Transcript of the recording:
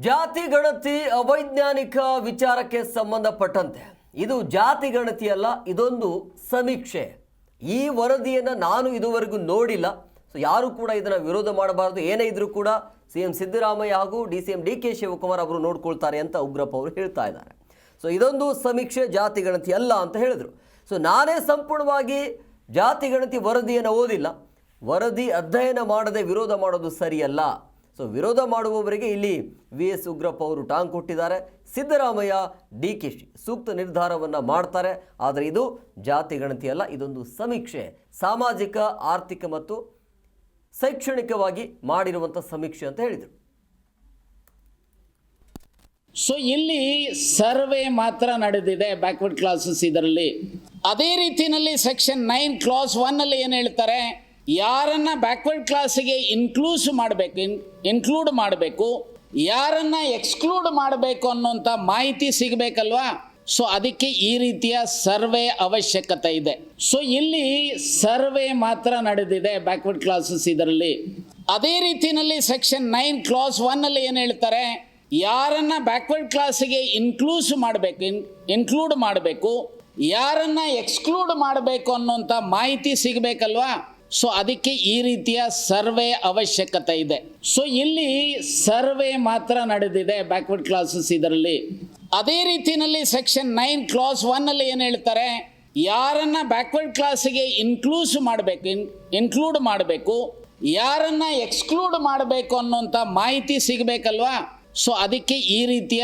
ಜಾತಿ ಗಣತಿ ಅವೈಜ್ಞಾನಿಕ ವಿಚಾರಕ್ಕೆ ಸಂಬಂಧಪಟ್ಟಂತೆ ಇದು ಜಾತಿ ಗಣತಿ ಅಲ್ಲ, ಇದೊಂದು ಸಮೀಕ್ಷೆ. ಈ ವರದಿಯನ್ನು ನಾನು ಇದುವರೆಗೂ ನೋಡಿಲ್ಲ. ಸೊ ಯಾರು ಕೂಡ ಇದನ್ನು ವಿರೋಧ ಮಾಡಬಾರದು. ಏನೇ ಇದ್ರೂ ಕೂಡ CM ಸಿದ್ದರಾಮಯ್ಯ ಹಾಗೂ DCM DK ಶಿವಕುಮಾರ್ ಅವರು ನೋಡ್ಕೊಳ್ತಾರೆ ಅಂತ ಉಗ್ರಪ್ಪ ಅವರು ಹೇಳ್ತಾ ಇದ್ದಾರೆ. ಸೊ ಇದೊಂದು ಸಮೀಕ್ಷೆ, ಜಾತಿ ಗಣತಿ ಅಲ್ಲ ಅಂತ ಹೇಳಿದರು. ಸೊ ನಾನೇ ಸಂಪೂರ್ಣವಾಗಿ ಜಾತಿ ಗಣತಿ ವರದಿಯನ್ನು ಓದಿಲ್ಲ. ವರದಿ ಅಧ್ಯಯನ ಮಾಡದೆ ವಿರೋಧ ಮಾಡೋದು ಸರಿಯಲ್ಲ. ಸೊ ವಿರೋಧ ಮಾಡುವವರಿಗೆ ಇಲ್ಲಿ VS ಉಗ್ರಪ್ಪ ಅವರು ಟಾಂಗ್ ಕೊಟ್ಟಿದ್ದಾರೆ. ಸಿದ್ದರಾಮಯ್ಯ DK ಸೂಕ್ತ ನಿರ್ಧಾರವನ್ನು ಮಾಡ್ತಾರೆ. ಆದರೆ ಇದು ಜಾತಿ ಗಣತಿ ಅಲ್ಲ, ಇದೊಂದು ಸಮೀಕ್ಷೆ, ಸಾಮಾಜಿಕ, ಆರ್ಥಿಕ ಮತ್ತು ಶೈಕ್ಷಣಿಕವಾಗಿ ಮಾಡಿರುವಂಥ ಸಮೀಕ್ಷೆ ಅಂತ ಹೇಳಿದರು. ಸೊ ಇಲ್ಲಿ ಸರ್ವೆ ಮಾತ್ರ ನಡೆದಿದೆ ಬ್ಯಾಕ್ವರ್ಡ್ ಕ್ಲಾಸಸ್ ಇದರಲ್ಲಿ. ಅದೇ ರೀತಿಯಲ್ಲಿ ಸೆಕ್ಷನ್ 9 ಕ್ಲಾಸ್ 1 ಅಲ್ಲಿ ಏನು ಹೇಳ್ತಾರೆ, ಯಾರನ್ನ ಬ್ಯಾಕ್ವರ್ಡ್ ಕ್ಲಾಸಿಗೆ ಇನ್ಕ್ಲೂಡ್ ಮಾಡಬೇಕು, ಯಾರನ್ನ ಎಕ್ಸ್ಕ್ಲೂಡ್ ಮಾಡಬೇಕು ಅನ್ನೋಂಥ ಮಾಹಿತಿ ಸಿಗಬೇಕಲ್ವಾ. ಸೊ ಅದಕ್ಕೆ ಈ ರೀತಿಯ ಸರ್ವೆ ಅವಶ್ಯಕತೆ ಇದೆ. ಸೊ ಇಲ್ಲಿ ಸರ್ವೆ ಮಾತ್ರ ನಡೆದಿದೆ ಬ್ಯಾಕ್ವರ್ಡ್ ಕ್ಲಾಸಸ್ ಇದರಲ್ಲಿ. ಅದೇ ರೀತಿಯಲ್ಲಿ ಸೆಕ್ಷನ್ 9 ಕ್ಲಾಸ್ 1 ಅಲ್ಲಿ ಏನು ಹೇಳ್ತಾರೆ, ಯಾರನ್ನ ಬ್ಯಾಕ್ವರ್ಡ್ ಕ್ಲಾಸಿಗೆ ಇನ್ಕ್ಲೂಡ್ ಮಾಡಬೇಕು, ಯಾರನ್ನ ಎಕ್ಸ್ಕ್ಲೂಡ್ ಮಾಡಬೇಕು ಅನ್ನೋಂಥ ಮಾಹಿತಿ ಸಿಗಬೇಕಲ್ವಾ. ಸೊ ಅದಕ್ಕೆ ಈ ರೀತಿಯ ಸರ್ವೆ ಅವಶ್ಯಕತೆ ಇದೆ. ಸೊ ಇಲ್ಲಿ ಸರ್ವೆ ಮಾತ್ರ ನಡೆದಿದೆ ಬ್ಯಾಕ್ವರ್ಡ್ ಕ್ಲಾಸಸ್ ಇದರಲ್ಲಿ. ಅದೇ ರೀತಿಯಲ್ಲಿ ಸೆಕ್ಷನ್ 9 ಕ್ಲಾಸ್ 1 ಅಲ್ಲಿ ಏನು ಹೇಳ್ತಾರೆ, ಯಾರನ್ನ ಬ್ಯಾಕ್ವರ್ಡ್ ಕ್ಲಾಸಿಗೆ ಇನ್ಕ್ಲೂಡ್ ಮಾಡಬೇಕು, ಯಾರನ್ನ ಎಕ್ಸ್ಕ್ಲೂಡ್ ಮಾಡಬೇಕು ಅನ್ನೋಂಥ ಮಾಹಿತಿ ಸಿಗಬೇಕಲ್ವಾ. ಸೊ ಅದಕ್ಕೆ ಈ ರೀತಿಯ